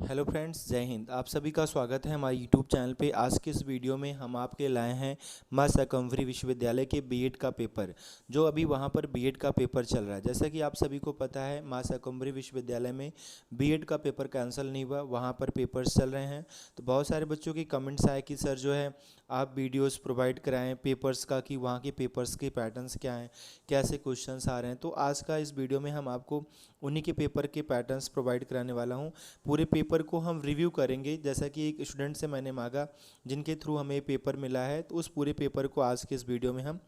Hello friends, जय हिंद। आप सभी का स्वागत है हमारे यूट्यूब चैनल पे। आज के इस वीडियो में हम आपके लाए हैं मां शाकंभरी विश्वविद्यालय के बीएड का पेपर, जो अभी वहाँ पर बीएड का पेपर चल रहा है। जैसा कि आप सभी को पता है, मां शाकंभरी विश्वविद्यालय में बीएड का पेपर कैंसिल नहीं हुआ, वहाँ पर पेपर्स चल रहे हैं। तो बहुत सारे बच्चों के कमेंट्स आए कि सर जो है आप वीडियोस प्रोवाइड कराएं पेपर्स का, कि वहाँ के पेपर्स के पैटर्न्स क्या हैं, कैसे क्वेश्चंस आ रहे हैं। तो आज का इस वीडियो में हम आपको उन्हीं के पेपर के पैटर्न्स प्रोवाइड कराने वाला हूँ। पूरे पेपर को हम रिव्यू करेंगे, जैसा कि एक स्टूडेंट से मैंने मांगा जिनके थ्रू हमें पेपर मिला है, तो उस पूरे पेपर को आज के इस वीडियो में हम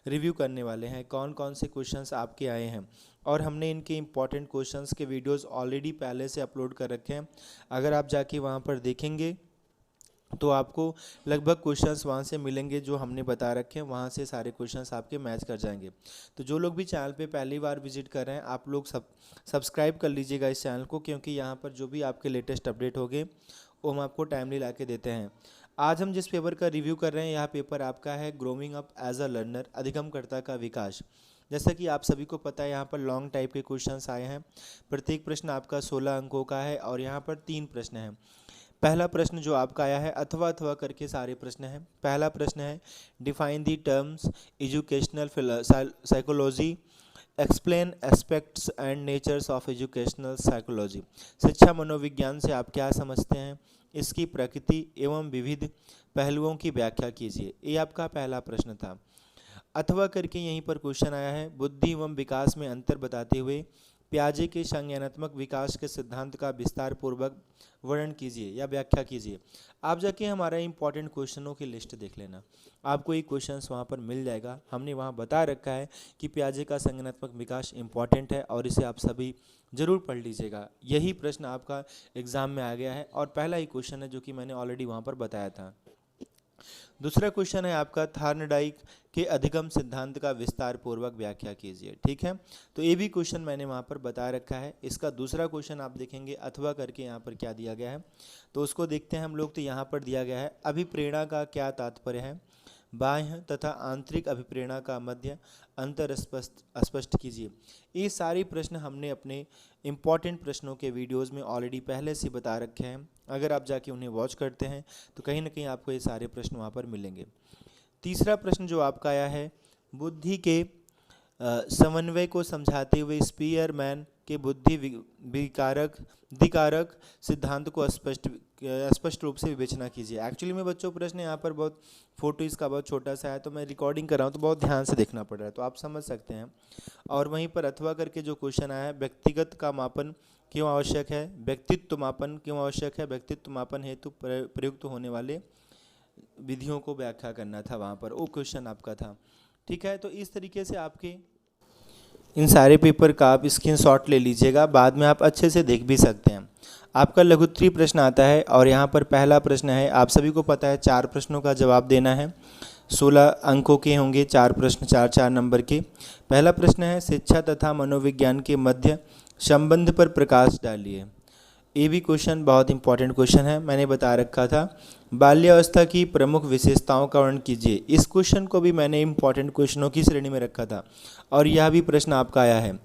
रिव्यू करने वाले हैं। कौन कौन से क्वेश्चंस आपके आए हैं, और हमने इनके इंपॉर्टेंट क्वेश्चंस के वीडियोस ऑलरेडी पहले से अपलोड कर रखे हैं। अगर आप जाके वहाँ पर देखेंगे तो आपको लगभग क्वेश्चंस वहाँ से मिलेंगे जो हमने बता रखे हैं, वहाँ से सारे क्वेश्चंस आपके मैच कर जाएंगे। तो जो लोग भी चैनल पे पहली बार विजिट कर रहे हैं, आप लोग सब्सक्राइब कर लीजिएगा इस चैनल को, क्योंकि यहाँ पर जो भी आपके लेटेस्ट अपडेट होंगे वो हम आपको टाइमली ला के देते हैं। आज हम जिस पेपर का रिव्यू कर रहे हैं, यह पेपर आपका है growing up as a learner, अधिगमकर्ता का विकास। जैसा कि आप सभी को पता है, यहाँ पर लॉन्ग टाइप के क्वेश्चंस आए हैं। प्रत्येक प्रश्न आपका 16 अंकों का है और यहाँ पर 3 प्रश्न हैं। पहला प्रश्न जो आपका आया है, अथवा अथवा करके सारे प्रश्न हैं। पहला प्रश्न है, define the terms educational psychology, explain aspects and natures of educational psychology. शिक्षा मनोविज्ञान से आप क्या समझते हैं, इसकी प्रकृति एवं विविध पहलुओं की व्याख्या कीजिए। ये आपका पहला प्रश्न था। अथवा करके यहीं पर क्वेश्चन आया है, बुद्धि एवं विकास में अंतर बताते हुए पियाजे के संज्ञानात्मक विकास के सिद्धांत का विस्तार पूर्वक वर्णन कीजिए या व्याख्या कीजिए। आप जाके हमारा इंपॉर्टेंट क्वेश्चनों की लिस्ट देख लेना, आपको ये क्वेश्चंस वहाँ पर मिल जाएगा। हमने वहाँ बता रखा है कि पियाजे का संज्ञानात्मक विकास इंपॉर्टेंट है और इसे आप सभी जरूर पढ़ लीजिएगा। यही प्रश्न आपका एग्जाम में आ गया है और पहला ही क्वेश्चन है जो कि मैंने ऑलरेडी वहाँ पर बताया था। दूसरा क्वेश्चन है आपका, थार्नडाइक के अधिगम सिद्धांत का विस्तार पूर्वक व्याख्या कीजिए। ठीक है, तो ये भी क्वेश्चन मैंने वहाँ पर बता रखा है। इसका दूसरा क्वेश्चन आप देखेंगे अथवा करके यहाँ पर क्या दिया गया है, तो उसको देखते हैं हम लोग। तो यहाँ पर दिया गया है, अभिप्रेरणा का क्या तात्पर्य है, बाह्य तथा आंतरिक अभिप्रेरणा का मध्य अंतर स्पष्ट कीजिए। ये सारे प्रश्न हमने अपने इम्पॉर्टेंट प्रश्नों के वीडियोस में ऑलरेडी पहले से बता रखे हैं। अगर आप जाके उन्हें वॉच करते हैं तो कहीं ना कहीं आपको ये सारे प्रश्न वहाँ पर मिलेंगे। तीसरा प्रश्न जो आपका आया है, बुद्धि के समन्वय को समझाते हुए स्पीयरमैन के बुद्धि विकारक सिद्धांत को स्पष्ट रूप से विवेचना कीजिए। एक्चुअली में बच्चों प्रश्न यहाँ पर बहुत फोटो इसका बहुत छोटा सा है, तो मैं रिकॉर्डिंग कर रहा हूँ तो बहुत ध्यान से देखना पड़ रहा है, तो आप समझ सकते हैं। और वहीं पर अथवा करके जो क्वेश्चन आया है, व्यक्तिगत का मापन क्यों आवश्यक है, व्यक्तित्व मापन क्यों आवश्यक है, व्यक्तित्व मापन हेतु प्रयुक्त होने वाले विधियों को व्याख्या करना था, वहाँ पर वो क्वेश्चन आपका था। ठीक है, तो इस तरीके से आपके इन सारे पेपर का आप स्क्रीनशॉट ले लीजिएगा, बाद में आप अच्छे से देख भी सकते हैं। आपका लघुत्तरीय प्रश्न आता है और यहाँ पर पहला प्रश्न है, आप सभी को पता है 4 प्रश्नों का जवाब देना है। 16 अंकों के होंगे, 4 प्रश्न 4-4 नंबर के। पहला प्रश्न है, शिक्षा तथा मनोविज्ञान के मध्य संबंध पर प्रकाश डालिए। ये भी क्वेश्चन बहुत इंपॉर्टेंट क्वेश्चन है, मैंने बता रखा था। बाल्यावस्था की प्रमुख विशेषताओं का वर्णन कीजिए। इस क्वेश्चन को भी मैंने इंपॉर्टेंट क्वेश्चनों की श्रेणी में रखा था और यह भी प्रश्न आपका आया है।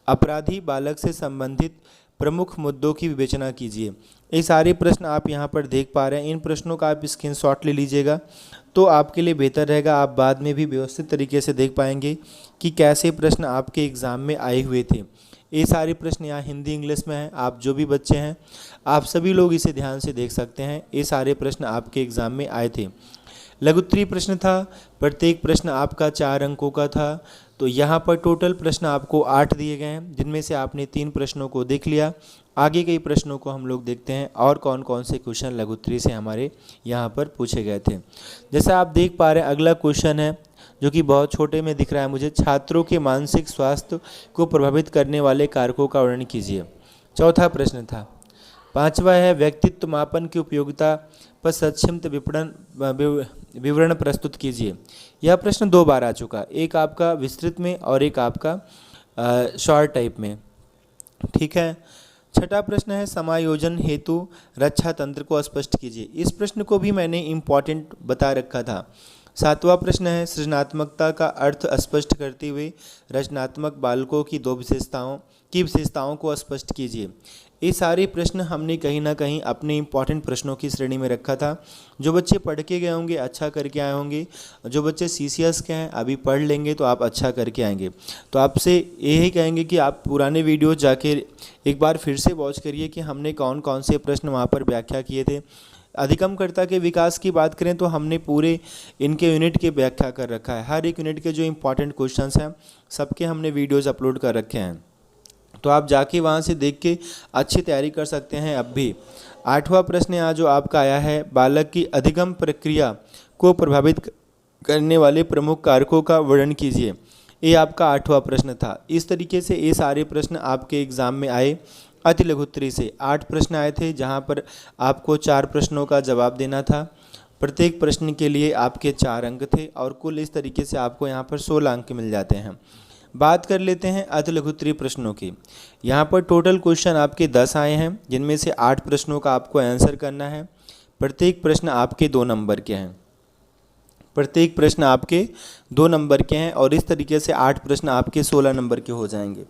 अपराधी बालक से संबंधित प्रमुख मुद्दों की विवेचना कीजिए। ये सारे प्रश्न आप यहाँ पर देख पा रहे हैं। इन प्रश्नों का आप स्क्रीनशॉट ले लीजिएगा तो आपके लिए बेहतर रहेगा, आप बाद में भी व्यवस्थित तरीके से देख पाएंगे कि कैसे प्रश्न आपके एग्ज़ाम में आए हुए थे। ये सारे प्रश्न यहाँ हिंदी इंग्लिश में हैं। आप जो भी बच्चे हैं, आप सभी लोग इसे ध्यान से देख सकते हैं। ये सारे प्रश्न आपके एग्ज़ाम में आए थे। लघुत्तरीय प्रश्न था, प्रत्येक प्रश्न आपका 4 अंकों का था। तो यहाँ पर टोटल प्रश्न आपको 8 दिए गए हैं, जिनमें से आपने 3 प्रश्नों को देख लिया। आगे के प्रश्नों को हम लोग देखते हैं और कौन कौन से क्वेश्चन लघुत्तरीय से हमारे यहाँ पर पूछे गए थे। जैसा आप देख पा रहे हैं, अगला क्वेश्चन है जो कि बहुत छोटे में दिख रहा है मुझे, छात्रों के मानसिक स्वास्थ्य को प्रभावित करने वाले कारकों का वर्णन कीजिए। चौथा प्रश्न था। पांचवा है, व्यक्तित्व मापन की उपयोगिता पर संक्षिप्त विवरण प्रस्तुत कीजिए। यह प्रश्न 2 बार आ चुका, एक आपका विस्तृत में और एक आपका शॉर्ट टाइप में। ठीक है, छठा प्रश्न है, समायोजन हेतु रक्षा तंत्र को स्पष्ट कीजिए। इस प्रश्न को भी मैंने इम्पॉर्टेंट बता रखा था। सातवां प्रश्न है, सृजनात्मकता का अर्थ स्पष्ट करते हुए रचनात्मक बालकों की 2 विशेषताओं को स्पष्ट कीजिए। ये सारे प्रश्न हमने कहीं ना कहीं अपने इम्पॉर्टेंट प्रश्नों की श्रेणी में रखा था। जो बच्चे पढ़ के गए होंगे अच्छा करके आए होंगे, जो बच्चे CCS के हैं अभी पढ़ लेंगे तो आप अच्छा करके आएंगे। तो आपसे यही कहेंगे कि आप पुराने वीडियो जाके एक बार फिर से वॉच करिए कि हमने कौन कौन से प्रश्न वहाँ पर व्याख्या किए थे। अधिगमकर्ता के विकास की बात करें तो हमने पूरे इनके यूनिट की व्याख्या कर रखा है। हर एक यूनिट के जो इम्पोर्टेंट क्वेश्चंस हैं सबके हमने वीडियोस अपलोड कर रखे हैं, तो आप जाके वहाँ से देख के अच्छी तैयारी कर सकते हैं। अब भी 8वां प्रश्न यहाँ जो आपका आया है, बालक की अधिगम प्रक्रिया को प्रभावित करने वाले प्रमुख कारकों का वर्णन कीजिए। ये आपका 8वां प्रश्न था। इस तरीके से ये सारे प्रश्न आपके एग्ज़ाम में आए। अति लघु उत्तरी से 8 प्रश्न आए थे, जहाँ पर आपको 4 प्रश्नों का जवाब देना था। प्रत्येक प्रश्न के लिए आपके 4 अंक थे और कुल इस तरीके से आपको यहाँ पर 16 अंक मिल जाते हैं। बात कर लेते हैं अति लघु उत्तरी प्रश्नों की। यहाँ पर टोटल क्वेश्चन आपके 10 आए हैं, जिनमें से 8 प्रश्नों का आपको आंसर करना है। प्रत्येक प्रश्न आपके 2 नंबर के हैं। प्रत्येक प्रश्न आपके 2 नंबर के हैं और इस तरीके से 8 प्रश्न आपके 16 नंबर के हो जाएंगे।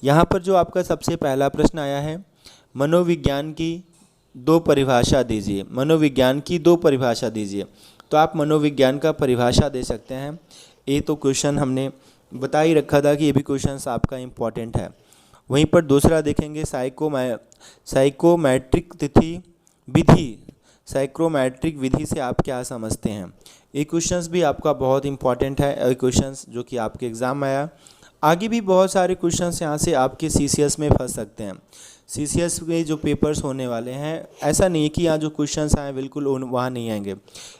यहाँ पर जो आपका सबसे पहला प्रश्न आया है, मनोविज्ञान की 2 परिभाषा दीजिए। मनोविज्ञान की 2 परिभाषा दीजिए। तो आप मनोविज्ञान का परिभाषा दे सकते हैं। ये तो क्वेश्चन हमने बता ही रखा था कि ये भी क्वेश्चन आपका इम्पॉर्टेंट है। वहीं पर दूसरा देखेंगे, साइकोमेट्रिक तिथि विधि। साइकोमेट्रिक विधि से आप क्या समझते हैं? ये क्वेश्चंस भी आपका बहुत इंपॉर्टेंट है। ये क्वेश्चंस जो कि आपके एग्ज़ाम में आया। आगे भी बहुत सारे क्वेश्चंस यहाँ से आपके CCS में फंस सकते हैं। CCS के जो पेपर्स होने वाले हैं, ऐसा नहीं है कि यहाँ जो क्वेश्चंस आए बिल्कुल वहाँ नहीं आएंगे।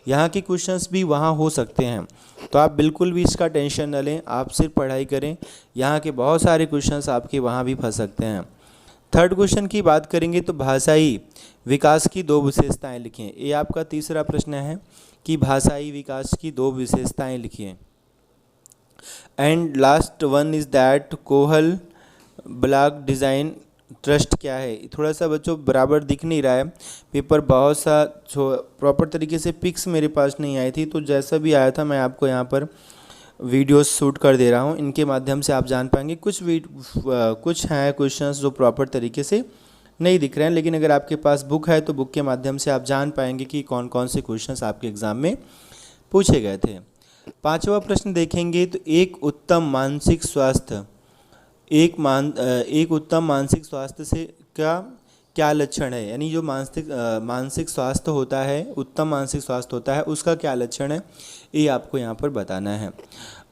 यहाँ के क्वेश्चंस भी वहाँ हो सकते हैं, तो आप बिल्कुल भी इसका टेंशन न लें। आप सिर्फ पढ़ाई करें, यहाँ के बहुत सारे क्वेश्चंस आपके वहाँ भी फंस सकते हैं। थर्ड क्वेश्चन की बात करेंगे तो भाषाई विकास की 2 विशेषताएँ लिखिए। ये आपका तीसरा प्रश्न है कि भाषाई विकास की 2 विशेषताएँ लिखिए। And last one is that Kohs block design test क्या है? थोड़ा सा बच्चों बराबर दिख नहीं रहा है पेपर, बहुत सा प्रॉपर तरीके से पिक्स मेरे पास नहीं आई थी, तो जैसा भी आया था मैं आपको यहाँ पर वीडियोस शूट कर दे रहा हूँ। इनके माध्यम से आप जान पाएंगे। कुछ हैं क्वेश्चंस जो प्रॉपर तरीके से नहीं दिख रहे हैं, लेकिन अगर आपके पास बुक है तो बुक के माध्यम से आप जान पाएंगे कि कौन कौन से क्वेश्चंस आपके एग्ज़ाम में पूछे गए थे। 5वां प्रश्न देखेंगे तो एक उत्तम मानसिक स्वास्थ्य से क्या लक्षण है? यानी जो मानसिक स्वास्थ्य होता है, उत्तम मानसिक स्वास्थ्य होता है, उसका क्या लक्षण है, ये आपको यहाँ पर बताना है।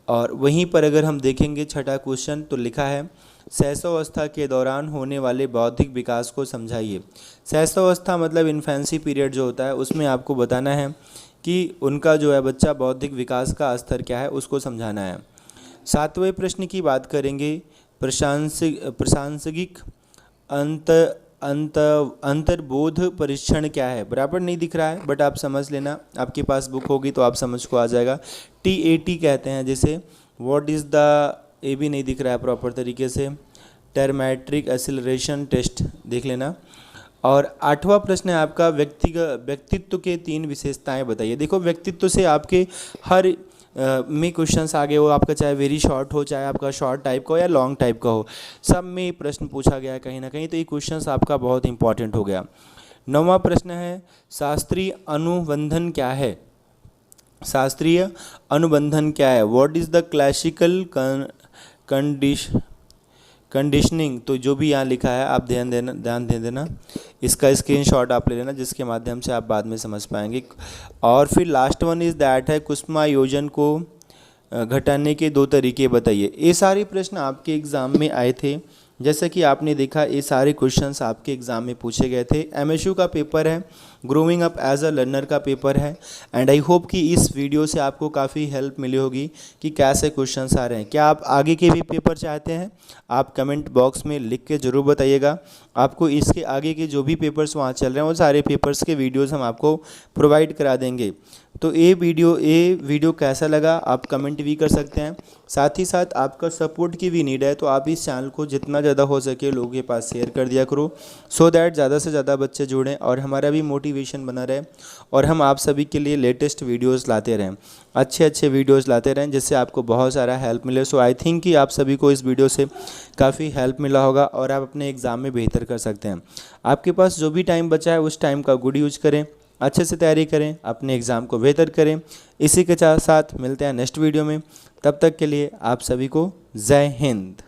और वहीं पर अगर हम देखेंगे 6ठा क्वेश्चन तो लिखा है शैशवावस्था के दौरान होने वाले बौद्धिक विकास को समझाइए। शैशवावस्था मतलब इन्फेंसी पीरियड जो होता है, उसमें आपको बताना है कि उनका जो है बच्चा बौद्धिक विकास का स्तर क्या है, उसको समझाना है। 7वें प्रश्न की बात करेंगे, प्रासंगिक अंतर्बोध परीक्षण क्या है? बराबर नहीं दिख रहा है, बट आप समझ लेना, आपके पास बुक होगी तो आप समझ को आ जाएगा। TAT कहते हैं जिसे। व्हाट इज़ द, ये भी नहीं दिख रहा है प्रॉपर तरीके से। टर्मेट्रिक एक्सेलरेशन टेस्ट देख लेना। और 8वां प्रश्न है आपका व्यक्तित्व के 3 विशेषताएं बताइए। देखो, व्यक्तित्व से आपके हर में क्वेश्चंस आगे हो, आपका चाहे वेरी शॉर्ट हो, चाहे आपका शॉर्ट टाइप का हो या लॉन्ग टाइप का हो, सब में प्रश्न पूछा गया है कहीं ना कहीं, तो ये क्वेश्चंस आपका बहुत इंपॉर्टेंट हो गया। 9वां प्रश्न है शास्त्रीय अनुबंधन क्या है? शास्त्रीय अनुबंधन क्या है? What is the classical conditioning? तो जो भी यहाँ लिखा है आप ध्यान दे देना, इसका स्क्रीनशॉट आप ले लेना, जिसके माध्यम से आप बाद में समझ पाएंगे। और फिर लास्ट वन इज़ दैट है कुसुमायोजन को घटाने के 2 तरीके बताइए। ये सारे प्रश्न आपके एग्ज़ाम में आए थे। जैसा कि आपने देखा, ये सारे क्वेश्चंस आपके एग्ज़ाम में पूछे गए थे। MSU का पेपर है, growing up as a learner का पेपर है। एंड आई होप कि इस वीडियो से आपको काफ़ी हेल्प मिली होगी कि कैसे क्वेश्चंस आ रहे हैं। क्या आप आगे के भी पेपर चाहते हैं? आप कमेंट बॉक्स में लिख के ज़रूर बताइएगा। आपको इसके आगे के जो भी पेपर्स वहाँ चल रहे हैं, वो सारे पेपर्स के वीडियोज़ हम आपको प्रोवाइड करा देंगे। तो ये वीडियो कैसा लगा आप कमेंट भी कर सकते हैं। साथ ही साथ आपका सपोर्ट की भी नीड है, तो आप इस चैनल को जितना ज़्यादा हो सके लोगों के पास शेयर कर दिया करो, सो दैट ज़्यादा से ज़्यादा बच्चे जुड़ें और हमारा भी मोटिवेशन बना रहे और हम आप सभी के लिए लेटेस्ट वीडियोस लाते रहें, अच्छे अच्छे वीडियोस लाते रहें, जिससे आपको बहुत सारा हेल्प मिले। सो आई थिंक कि आप सभी को इस वीडियो से काफ़ी हेल्प मिला होगा और आप अपने एग्ज़ाम में बेहतर कर सकते हैं। आपके पास जो भी टाइम बचा है उस टाइम का गुड यूज करें, अच्छे से तैयारी करें, अपने एग्ज़ाम को बेहतर करें। इसी के साथ मिलते हैं नेक्स्ट वीडियो में, तब तक के लिए आप सभी को जय हिंद।